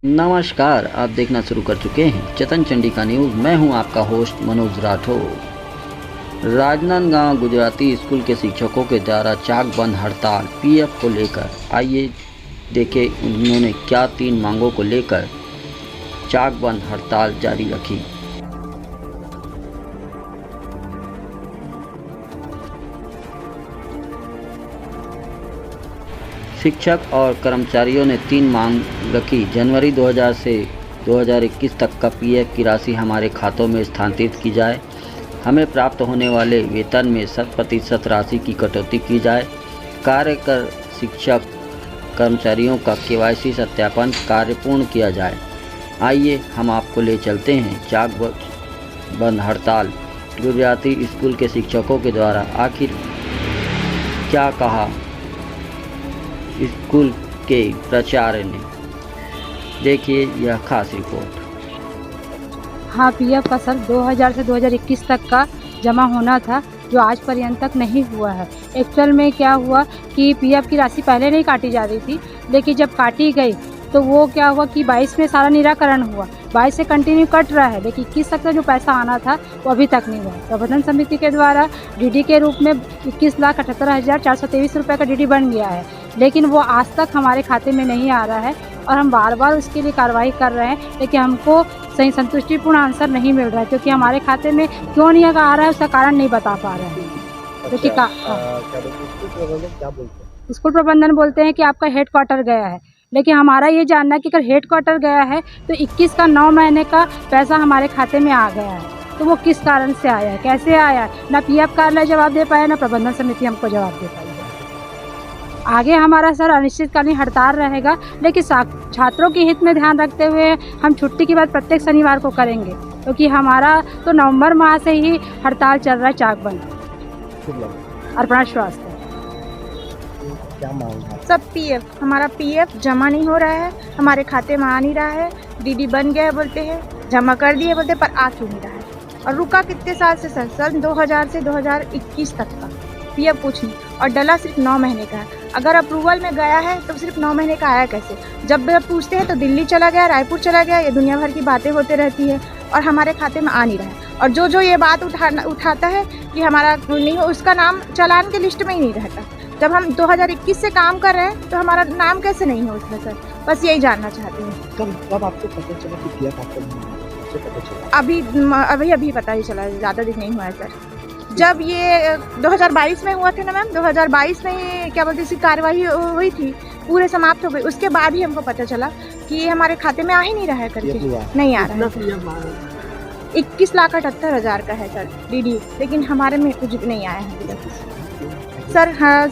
नमस्कार, आप देखना शुरू कर चुके हैं चेतन चंडिका न्यूज़। मैं हूं आपका होस्ट मनोज राठौर। राजनांदगांव गुजराती स्कूल के शिक्षकों के द्वारा चाक बंद हड़ताल पीएफ को लेकर। आइए देखें उन्होंने क्या 3 मांगों को लेकर चाक बंद हड़ताल जारी रखी। शिक्षक और कर्मचारियों ने 3 मांग रखी। जनवरी 2000 से 2021 तक का पीएफ की राशि हमारे खातों में स्थानांतरित की जाए। हमें प्राप्त होने वाले वेतन में 100% राशि की कटौती की जाए। कार्यकर शिक्षक कर्मचारियों का केवाईसी सत्यापन कार्य पूर्ण किया जाए। आइए हम आपको ले चलते हैं चाक बंद हड़ताल गुजराती स्कूल के शिक्षकों के द्वारा आखिर क्या कहा स्कूल के प्राचार्य ने। देखिए यह खास रिपोर्ट। हाँ, पीएफ का सर 2000 से 2021 तक का जमा होना था, जो आज पर्यंत तक नहीं हुआ है। एक्चुअल में क्या हुआ कि पीएफ की राशि पहले नहीं काटी जा रही थी, लेकिन जब काटी गई तो वो क्या हुआ कि 22 में सारा निराकरण हुआ। 22 से कंटिन्यू कट रहा है, लेकिन 21 तक का जो पैसा आना था वो अभी तक नहीं हुआ। प्रबंधन समिति के द्वारा डीडी के रूप में 21,78,423 रुपये का डीडी बन गया है, लेकिन वो आज तक हमारे खाते में नहीं आ रहा है और हम बार बार उसके लिए कार्रवाई कर रहे हैं, लेकिन हमको सही संतुष्टिपूर्ण आंसर नहीं मिल रहा है, क्योंकि हमारे खाते में क्यों नहीं आ रहा है उसका कारण नहीं बता पा रहे हैं। क्योंकि स्कूल प्रबंधन बोलते हैं कि आपका हेड क्वार्टर गया है, लेकिन हमारा ये जानना है कि अगर हेड क्वार्टर गया है तो 21 का 9 महीने का पैसा हमारे खाते में आ गया है, तो वो किस कारण से आया है, कैसे आया है, ना पीएफ कार्यालय जवाब दे पाया, ना प्रबंधन समिति हमको जवाब दे पाई है। आगे हमारा सर अनिश्चितकालीन हड़ताल रहेगा, लेकिन छात्रों के हित में ध्यान रखते हुए हम छुट्टी की बात प्रत्येक शनिवार को करेंगे, क्योंकि हमारा तो नवंबर माह से ही हड़ताल चल रहा है चाक बंद। अर्पणा श्रीवास्तव। क्या मांग है? सब पीएफ, हमारा पीएफ जमा नहीं हो रहा है, हमारे खाते में आ नहीं रहा है। डीडी बन गया है बोलते हैं, जमा कर दिए बोलते, पर आ क्यों नहीं रहा है। और रुका कितने साल से सर? सन 2000 से 2021 तक का पीएफ कुछ नहीं, और डला सिर्फ 9 महीने का है। अगर अप्रूवल में गया है तो सिर्फ 9 महीने का आया कैसे? जब पूछते हैं तो दिल्ली चला गया, रायपुर चला गया, ये दुनिया भर की बातें होते रहती है और हमारे खाते में आ नहीं रहा है। और जो ये बात उठाता है कि हमारा नहीं हो, उसका नाम चालान के लिस्ट में ही नहीं रहता। जब हम 2021 से काम कर रहे हैं तो हमारा नाम कैसे नहीं है उसमें सर? बस यही जानना चाहते हैं। कब आपको पता चला कि पीएफ आपको पता चला? अभी पता ही चला, ज़्यादा दिन नहीं हुआ है सर। जब ये 2022 में हुआ था ना मैम, 2022 में ही क्या बोलते इसकी कार्रवाई हुई थी, पूरे समाप्त हो गई, उसके बाद ही हमको पता चला कि ये हमारे खाते में आ ही नहीं रहा है करके, नहीं आ रहा है। 21,78,000 का है सर डीडी, लेकिन हमारे में कुछ भी नहीं आया है अभी तक सर। हाँ,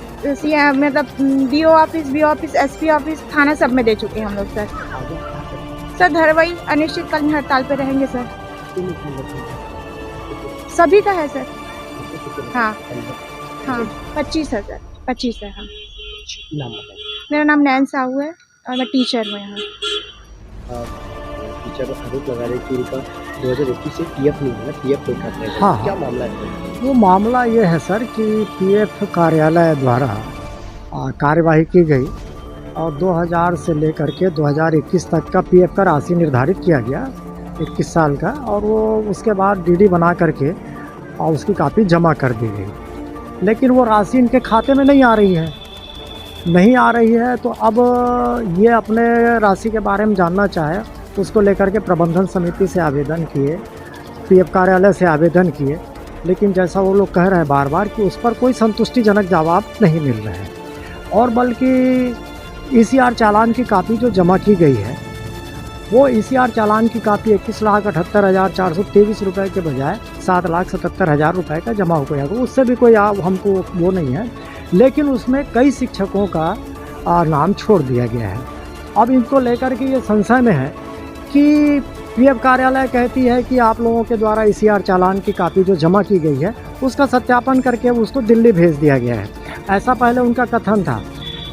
मतलब डीओ ऑफिस, एसपी ऑफिस, थाना सब में दे चुके हैं हम लोग सर। धरवाई अनिश्चितकालीन हड़ताल पे रहेंगे सर। सभी का है सर। हाँ 25 है सर, 25 है। हाँ, मेरा नाम नैन साहू है और मैं टीचर हूँ यहाँ। टीचर आरोप लगा रहे कि उनका 2021 से पीएफ नहीं है, पीएफ कोई काट रहा है। हाँ, क्या मामला है? वो मामला ये है सर कि पीएफ कार्यालय द्वारा कार्यवाही की गई और 2000 से लेकर के 2021 तक का पीएफ का राशि निर्धारित किया गया 21 साल का, और वो उसके बाद डीडी बना करके और उसकी कापी जमा कर दी गई, लेकिन वो राशि इनके खाते में नहीं आ रही है। तो अब ये अपने राशि के बारे में जानना चाहे, उसको लेकर के प्रबंधन समिति से आवेदन किए, पीएफ कार्यालय से आवेदन किए, लेकिन जैसा वो लोग कह रहे हैं बार बार कि उस पर कोई संतुष्टिजनक जवाब नहीं मिल रहे हैं। और बल्कि ईसीआर चालान की कापी जो जमा की गई है, वो ईसीआर चालान की कापी 21,78,423 रुपये के बजाय 7,77,000 रुपये का जमा हो गया। उससे भी कोई हमको वो नहीं है, लेकिन उसमें कई शिक्षकों का नाम छोड़ दिया गया है। अब इनको लेकर के ये संशय में है कि पीएफ कार्यालय कहती है कि आप लोगों के द्वारा ईसीआर चालान की कापी जो जमा की गई है उसका सत्यापन करके उसको दिल्ली भेज दिया गया है, ऐसा पहले उनका कथन था।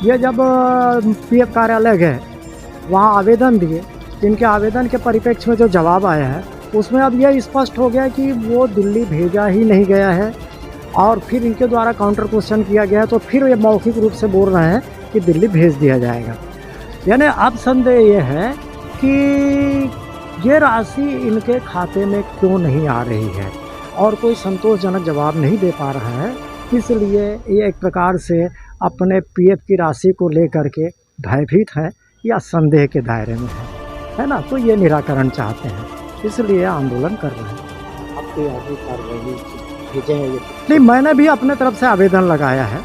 ये जब पीएफ कार्यालय गए, वहाँ आवेदन दिए, इनके आवेदन के परिप्रेक्ष्य में जो जवाब आया है उसमें अब यह स्पष्ट हो गया कि वो दिल्ली भेजा ही नहीं गया है, और फिर इनके द्वारा काउंटर क्वेश्चन किया गया तो फिर ये मौखिक रूप से बोल रहे हैं कि दिल्ली भेज दिया जाएगा। यानी अब संदेह ये है कि ये राशि इनके खाते में क्यों नहीं आ रही है और कोई संतोषजनक जवाब नहीं दे पा रहा है। इसलिए ये एक प्रकार से अपने पीएफ की राशि को लेकर के भयभीत है या संदेह के दायरे में है ना। तो ये निराकरण चाहते हैं, इसलिए आंदोलन कर रहे हैं। अब कोई आगे कार्रवाई भेजे हैं ये? नहीं, मैंने भी अपने तरफ से आवेदन लगाया है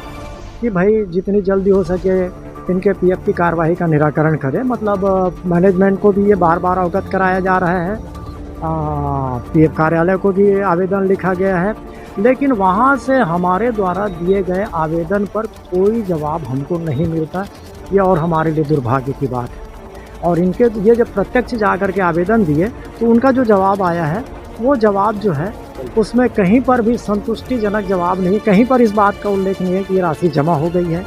कि भाई जितनी जल्दी हो सके इनके पीएफ की कार्रवाई का निराकरण करें। मतलब मैनेजमेंट को भी ये बार बार अवगत कराया जा रहा है, पीएफ कार्यालय को भी आवेदन लिखा गया है, लेकिन वहाँ से हमारे द्वारा दिए गए आवेदन पर कोई जवाब हमको नहीं मिलता। ये और हमारे लिए दुर्भाग्य की बात है। और इनके ये जब प्रत्यक्ष जाकर के आवेदन दिए तो उनका जो जवाब आया है वो जवाब जो है उसमें कहीं पर भी संतुष्टिजनक जवाब नहीं, कहीं पर इस बात का उल्लेख नहीं है कि ये राशि जमा हो गई है,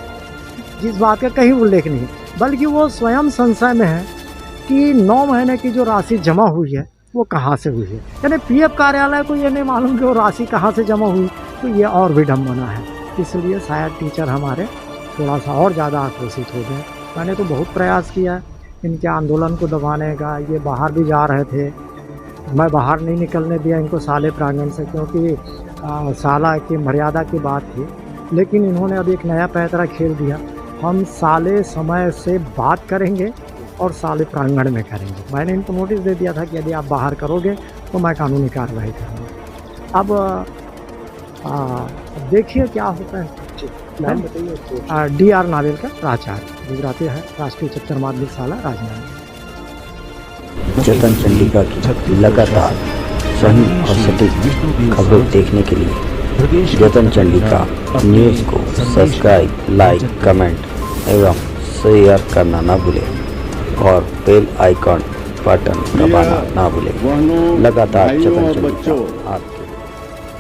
जिस बात का कहीं उल्लेख नहीं, बल्कि वो स्वयं संशय में है कि 9 महीने की जो राशि जमा हुई है वो कहाँ से हुई है। यानी पीएफ कार्यालय को ये नहीं मालूम कि वो राशि कहाँ से जमा हुई, तो ये और विडम्बना है। इसलिए शायद टीचर हमारे थोड़ा सा और ज़्यादा आक्रोशित हो गए। मैंने तो बहुत प्रयास किया इनके आंदोलन को दबाने का, ये बाहर भी जा रहे थे, मैं बाहर नहीं निकलने दिया इनको शाले प्रांगण से, क्योंकि शाला की मर्यादा की बात थी। लेकिन इन्होंने अब एक नया पैतरा खेल दिया, हम शाले समय से बात करेंगे और शाले प्रांगण में करेंगे। मैंने इनको नोटिस दे दिया था कि यदि आप बाहर करोगे तो मैं कानूनी कार्रवाई करूँगा। अब देखिए क्या होता है। नाम बताइए। DR नावेलकर, प्राचार्य, गुजराती है, राष्ट्रीय उच्चतर माध्यमिक शाला राजनांदगांव। चेतन चंडिका की लगातार सही और सटीक खबरों देखने के लिए चेतन चंडिका न्यूज़ को सब्सक्राइब, लाइक, कमेंट एवं शेयर करना ना भूलें और बेल आइकॉन बटन दबाना ना भूलें। लगातार चेतन चंडिका आपके